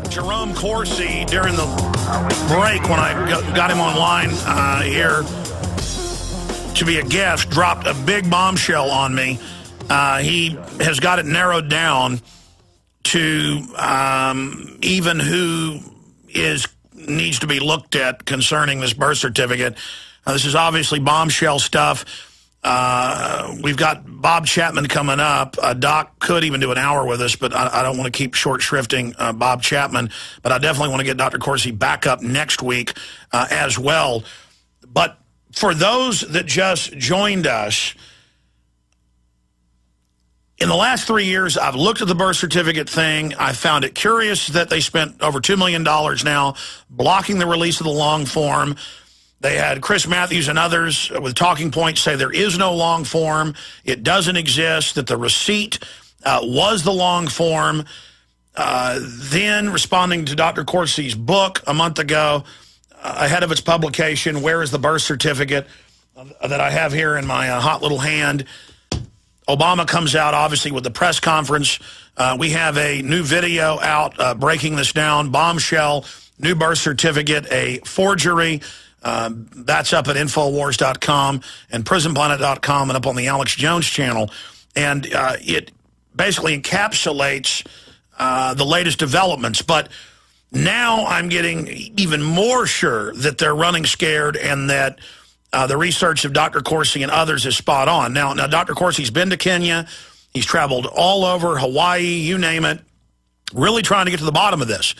Jerome Corsi, during the break when I got him online here to be a guest, dropped a big bombshell on me. He has got it narrowed down to even who needs to be looked at concerning this birth certificate. This is obviously bombshell stuff. We've got Bob Chapman coming up. Doc could even do an hour with us, but I don't want to keep short shrifting Bob Chapman. But I definitely want to get Dr. Corsi back up next week as well. But for those that just joined us, in the last 3 years, I've looked at the birth certificate thing. I found it curious that they spent over $2 million now blocking the release of the long form. They had Chris Matthews and others with talking points say there is no long form. It doesn't exist, that the receipt was the long form. Then, responding to Dr. Corsi's book a month ago, ahead of its publication, Where is the Birth Certificate, that I have here in my hot little hand. Obama comes out, obviously, with the press conference. We have a new video out breaking this down. Bombshell, new birth certificate, a forgery. That's up at Infowars.com and PrisonPlanet.com and up on the Alex Jones channel. And it basically encapsulates the latest developments. But now I'm getting even more sure that they're running scared and that the research of Dr. Corsi and others is spot on. Now, Dr. Corsi's been to Kenya. He's traveled all over, Hawaii, you name it, really trying to get to the bottom of this.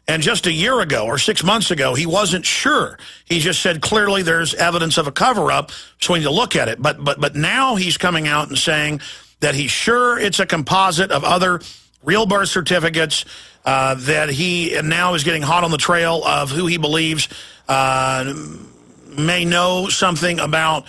And just a year ago or 6 months ago, he wasn't sure. He just said, clearly there's evidence of a cover-up, so we need to look at it. But now he's coming out and saying that he's sure it's a composite of other real birth certificates, that he now is getting hot on the trail of who he believes may know something about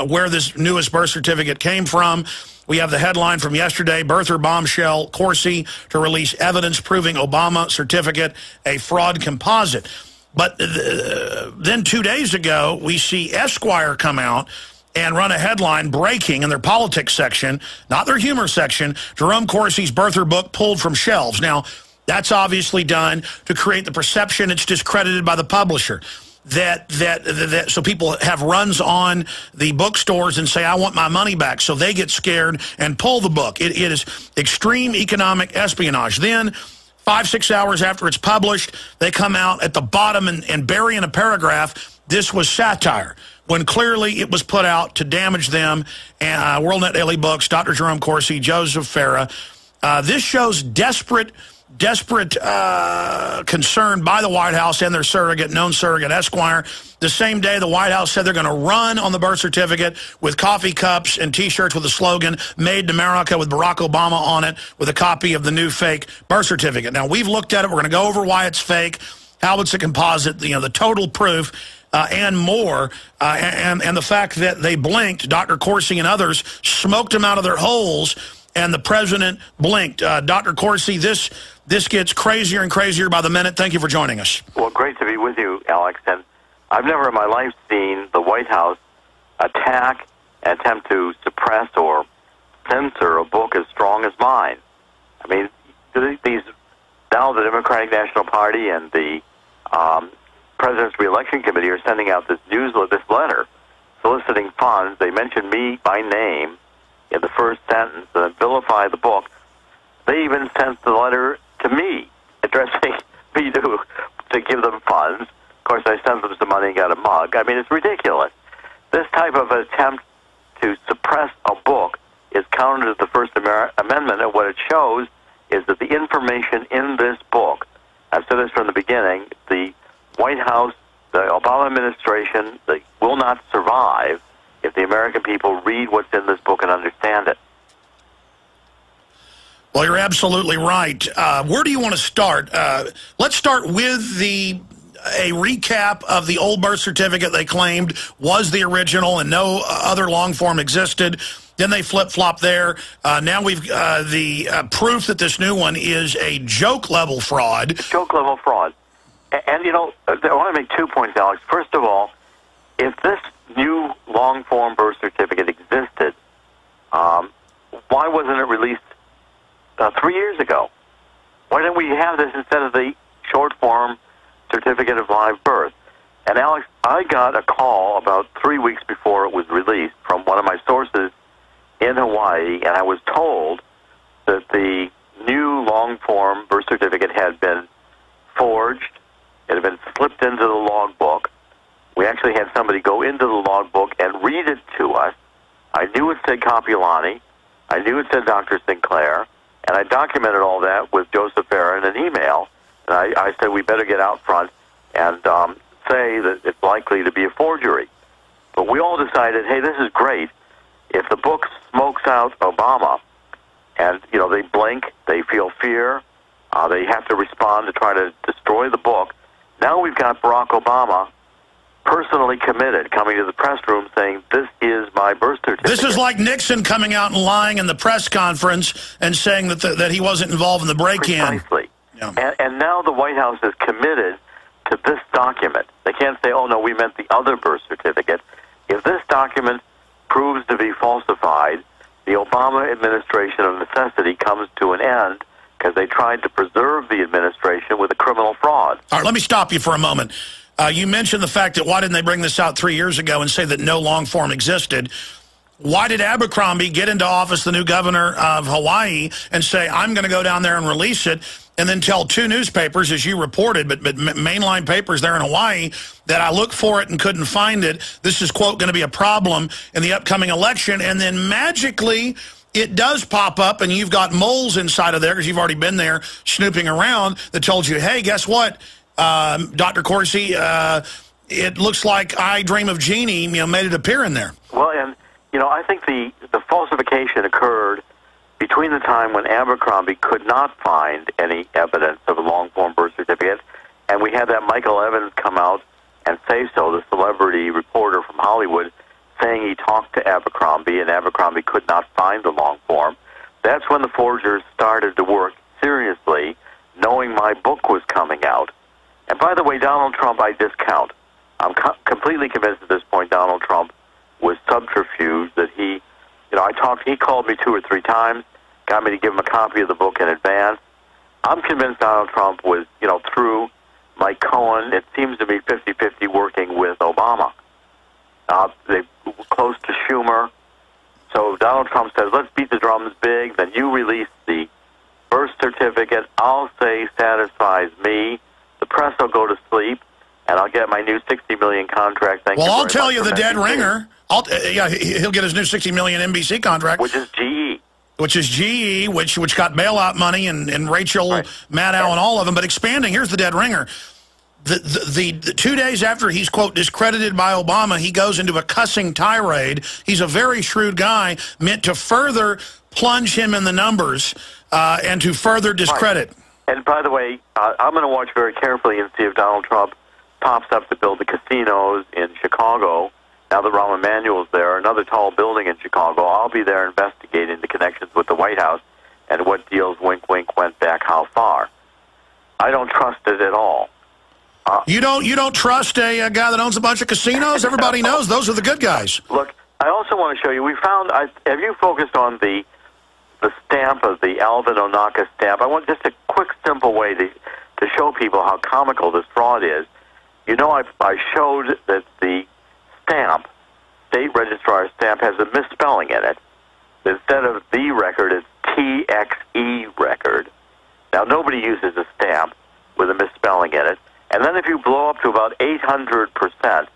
where this newest birth certificate came from. We have the headline from yesterday, Birther Bombshell, Corsi to release evidence proving Obama certificate a fraud composite. But then 2 days ago, we see Esquire come out and run a headline breaking in their politics section, not their humor section, Jerome Corsi's birther book pulled from shelves. Now, that's obviously done to create the perception it's discredited by the publisher. So people have runs on the bookstores and say, I want my money back. So they get scared and pull the book. It is extreme economic espionage. Then 5-6 hours after it's published, they come out at the bottom and bury in a paragraph, this was satire, when clearly it was put out to damage them. And WorldNet Daily Books, Dr. Jerome Corsi, Joseph Farah. This shows desperate concern by the White House and their known surrogate, Esquire. The same day, the White House said they're going to run on the birth certificate with coffee cups and T-shirts with the slogan, Made in America, with Barack Obama on it, with a copy of the new fake birth certificate. Now, we've looked at it. We're going to go over why it's fake, how it's a composite, the total proof, and more. And the fact that they blinked, Dr. Corsi and others, smoked them out of their holes, and the president blinked. Dr. Corsi, this gets crazier and crazier by the minute. Thank you for joining us. Well, great to be with you, Alex. And I've never in my life seen the White House attack and attempt to suppress or censor a book as strong as mine. I mean, now the Democratic National Party and the President's Re-election Committee are sending out this letter soliciting funds. They mention me by name in the first sentence and vilify the book. They even sent the letter to me, addressing me to give them funds. Of course, I sent them some money and got a mug. I mean, it's ridiculous. This type of attempt to suppress a book is counter to the First Amendment, and what it shows is that the information in this book, I've said this from the beginning, the White House, the Obama administration, they will not survive if the American people read what's in this book and understand it. Well, you're absolutely right. Where do you want to start? Let's start with a recap of the old birth certificate they claimed was the original and no other long form existed. Then they flip-flop there. Now we've the proof that this new one is a joke-level fraud. Joke-level fraud. And, I want to make 2 points, Alex. First of all, if this new long-form birth certificate existed, why wasn't it released 3 years ago? Why don't we have this instead of the short form certificate of live birth? And Alex, I got a call about 3 weeks before it was released from one of my sources in Hawaii, and I was told that the new long form birth certificate had been forged. It had been slipped into the logbook. We actually had somebody go into the logbook and read it to us. I knew it said Kapiolani. I knew it said Dr. Sinclair. And I documented all that with Joseph Farah in an email. And I said we better get out front and say that it's likely to be a forgery. But we all decided, hey, this is great. If the book smokes out Obama and, you know, they blink, they feel fear, they have to respond to try to destroy the book, now we've got Barack Obama personally committed, coming to the press room saying, this is my birth certificate. This is like Nixon coming out and lying in the press conference and saying that he wasn't involved in the break-in. Precisely. Yeah. And now the White House is committed to this document. They can't say, oh, no, we meant the other birth certificate. If this document proves to be falsified, the Obama administration of necessity comes to an end because they tried to preserve the administration with a criminal fraud. All right, let me stop you for a moment. You mentioned the fact that why didn't they bring this out 3 years ago and say that no long form existed? Why did Abercrombie get into office, the new governor of Hawaii, and say, I'm going to go down there and release it, and then tell two newspapers, as you reported, but mainline papers there in Hawaii, that I looked for it and couldn't find it. This is, quote, going to be a problem in the upcoming election. And then magically, it does pop up, and you've got moles inside of there, because you've already been there snooping around, that told you, hey, guess what, Dr. Corsi, it looks like I Dream of Jeannie, made it appear in there. Well, and, I think the falsification occurred between the time when Abercrombie could not find any evidence of a long-form birth certificate, and we had that Michael Evans come out and say so, the celebrity reporter from Hollywood, saying he talked to Abercrombie, and Abercrombie could not find the long form. That's when the forgers started to work seriously, knowing my book was coming out. And by the way, Donald Trump, I discount. I'm completely convinced at this point Donald Trump was subterfuge, that he called me 2 or 3 times, got me to give him a copy of the book in advance. I'm convinced Donald Trump was, through Mike Cohen, it seems to be 50-50 working with Obama. They were close to Schumer. So Donald Trump says, let's beat the drums big, then you release the birth certificate. I'll say satisfies me. The press will go to sleep, and I'll get my new $60 million contract. Well, I'll tell you the dead ringer. He'll get his new $60 million NBC contract. Which is GE. Which got bailout money and Rachel Maddow and all of them. But expanding, here's the dead ringer. The 2 days after he's, quote, discredited by Obama, he goes into a cussing tirade. He's a very shrewd guy, meant to further plunge him in the numbers and to further discredit. Right. And by the way, I'm going to watch very carefully and see if Donald Trump pops up to build the casinos in Chicago. Now that Rahm Emanuel's there, another tall building in Chicago. I'll be there investigating the connections with the White House and what deals, wink, wink, went back how far. I don't trust it at all. You don't trust a guy that owns a bunch of casinos? Everybody knows those are the good guys. Look, I also want to show you, we found, have you focused on the stamp of the Alvin Onaka stamp? I want just a quick, simple way to show people how comical this fraud is. I showed that the stamp, state registrar stamp, has a misspelling in it. Instead of the record, it's TXE record. Now, nobody uses a stamp with a misspelling in it. And then if you blow up to about 800%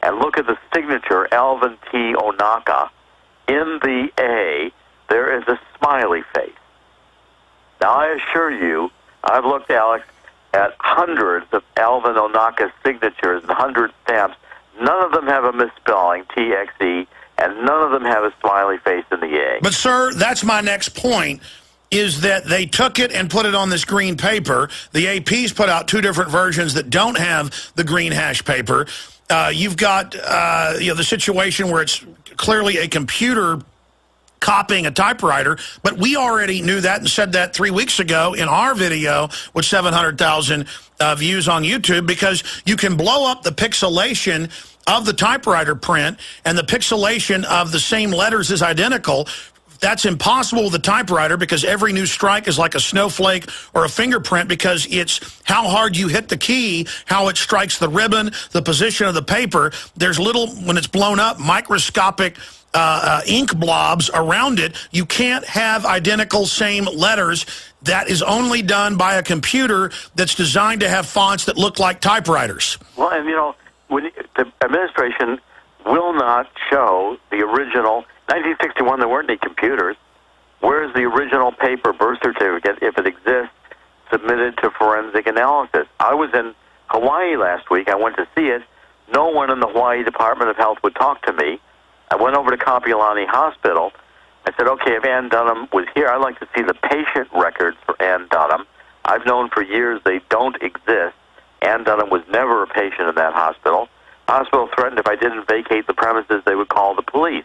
and look at the signature, Alvin T. Onaka, in the A, there is a smiley face. Now, I assure you, I've looked, Alex, at hundreds of Alvin Onaka signatures and 100 stamps. None of them have a misspelling, TXE, and none of them have a smiley face in the A. But, sir, that's my next point, is that they took it and put it on this green paper. The AP's put out 2 different versions that don't have the green hash paper. You've got the situation where it's clearly a computer copying a typewriter, but we already knew that and said that 3 weeks ago in our video with 700,000 views on YouTube, because you can blow up the pixelation of the typewriter print, and the pixelation of the same letters is identical That's impossible with a typewriter because every new strike is like a snowflake or a fingerprint because it's how hard you hit the key, how it strikes the ribbon, the position of the paper. There's little, when it's blown up, microscopic ink blobs around it. You can't have identical same letters. That is only done by a computer that's designed to have fonts that look like typewriters. Well, and, you know, when the administration will not show the original. 1961, there weren't any computers. Where's the original paper birth certificate, if it exists, submitted to forensic analysis? I was in Hawaii last week. I went to see it. No one in the Hawaii Department of Health would talk to me. I went over to Kapiolani Hospital. I said, okay, if Ann Dunham was here, I'd like to see the patient records for Ann Dunham. I've known for years they don't exist. Ann Dunham was never a patient in that hospital. The hospital threatened if I didn't vacate the premises, they would call the police.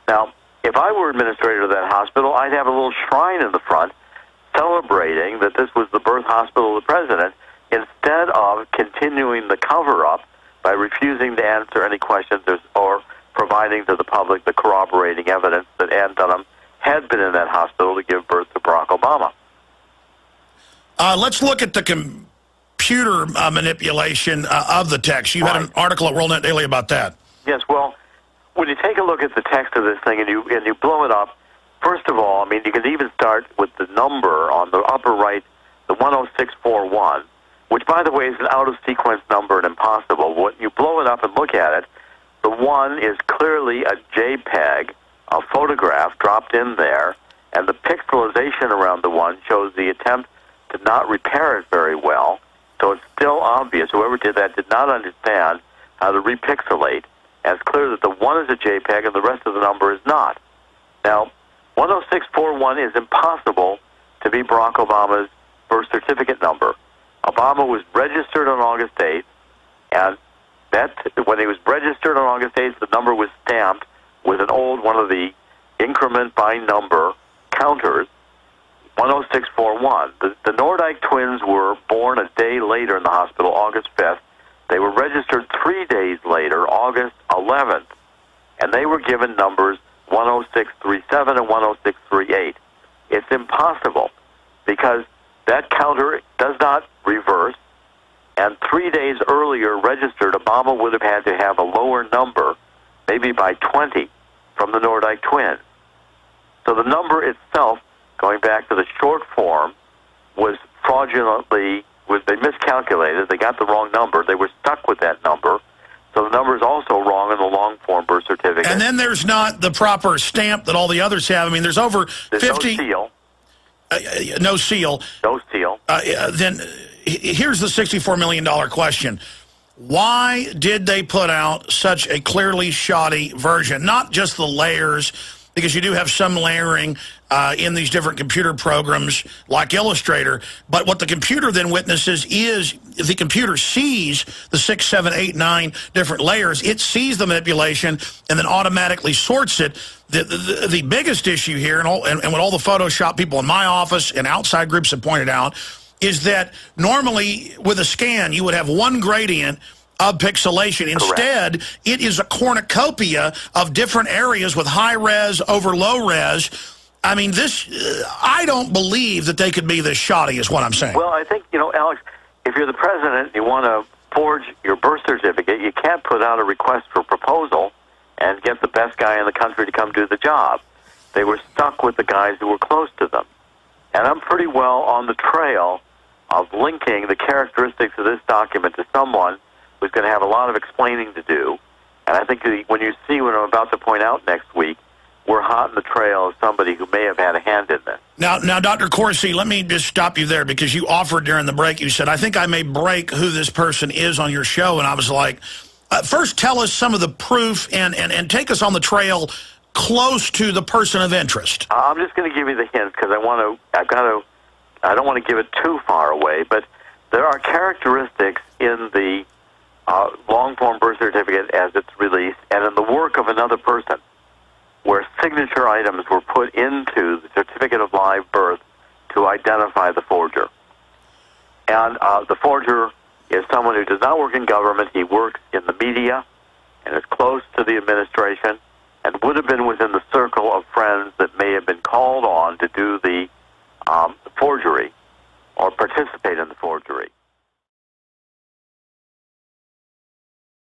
Now, if I were administrator of that hospital, I'd have a little shrine in the front celebrating that this was the birth hospital of the president, instead of continuing the cover-up by refusing to answer any questions or providing to the public the corroborating evidence that Ann Dunham had been in that hospital to give birth to Barack Obama. Let's look at the computer manipulation of the text. You had an article at WorldNet Daily about that. Yes, well, when you take a look at the text of this thing and you blow it up, first of all, I mean, you can even start with the number on the upper right, the 10641, which, by the way, is an out-of-sequence number and impossible. When you blow it up and look at it, the 1 is clearly a JPEG, a photograph dropped in there, and the pixelization around the 1 shows the attempt to not repair it very well, so it's still obvious. Whoever did that did not understand how to repixelate. And it's clear that the 1 is a JPEG and the rest of the number is not. Now, 10641 is impossible to be Barack Obama's birth certificate number. Obama was registered on August 8th, and when he was registered on August 8th, the number was stamped with an old one of the increment by number counters, 10641. The Nordyke twins were born a day later in the hospital, August 5th. They were registered 3 days later, August 11th, and they were given numbers 10637 and 10638. It's impossible because that counter does not reverse, and 3 days earlier registered, Obama would have had to have a lower number, maybe by 20, from the Nordyke twins. So the number itself, going back to the short form, was fraudulently, they miscalculated, they got the wrong number, they were stuck with that number, so the number is also wrong in the long form birth certificate. And then there's not the proper stamp that all the others have. I mean, there's over 50... no seal. No seal. No seal. Then here's the $64 million question. Why did they put out such a clearly shoddy version? Not just the layers, because you do have some layering in these different computer programs like Illustrator, but what the computer then witnesses is if the computer sees the 6, 7, 8, 9 different layers, it sees the manipulation and then automatically sorts it. The biggest issue here, and what all the Photoshop people in my office and outside groups have pointed out, is that normally with a scan you would have one gradient of pixelation. Instead, correct, it is a cornucopia of different areas with high res over low res. I mean, this, I don't believe that they could be this shoddy is what I'm saying. Well, I think, Alex, if you're the president and you want to forge your birth certificate, you can't put out a request for proposal and get the best guy in the country to come do the job. They were stuck with the guys who were close to them. And I'm pretty well on the trail of linking the characteristics of this document to someone who's going to have a lot of explaining to do. And I think when you see what I'm about to point out next week, we're hot in the trail of somebody who may have had a hand in this. Now, Dr. Corsi, let me just stop you there because you offered during the break, you said, I think I may break who this person is on your show. And I was like, first tell us some of the proof and take us on the trail close to the person of interest. I'm just going to give you the hints because I don't want to give it too far away, but there are characteristics in the long-form birth certificate as it's released and in the work of another person where signature items were put into the certificate of live birth to identify the forger. And the forger is someone who does not work in government. He works in the media and is close to the administration. and would have been within the circle of friends that may have been called on to do the forgery or participate in the forgery.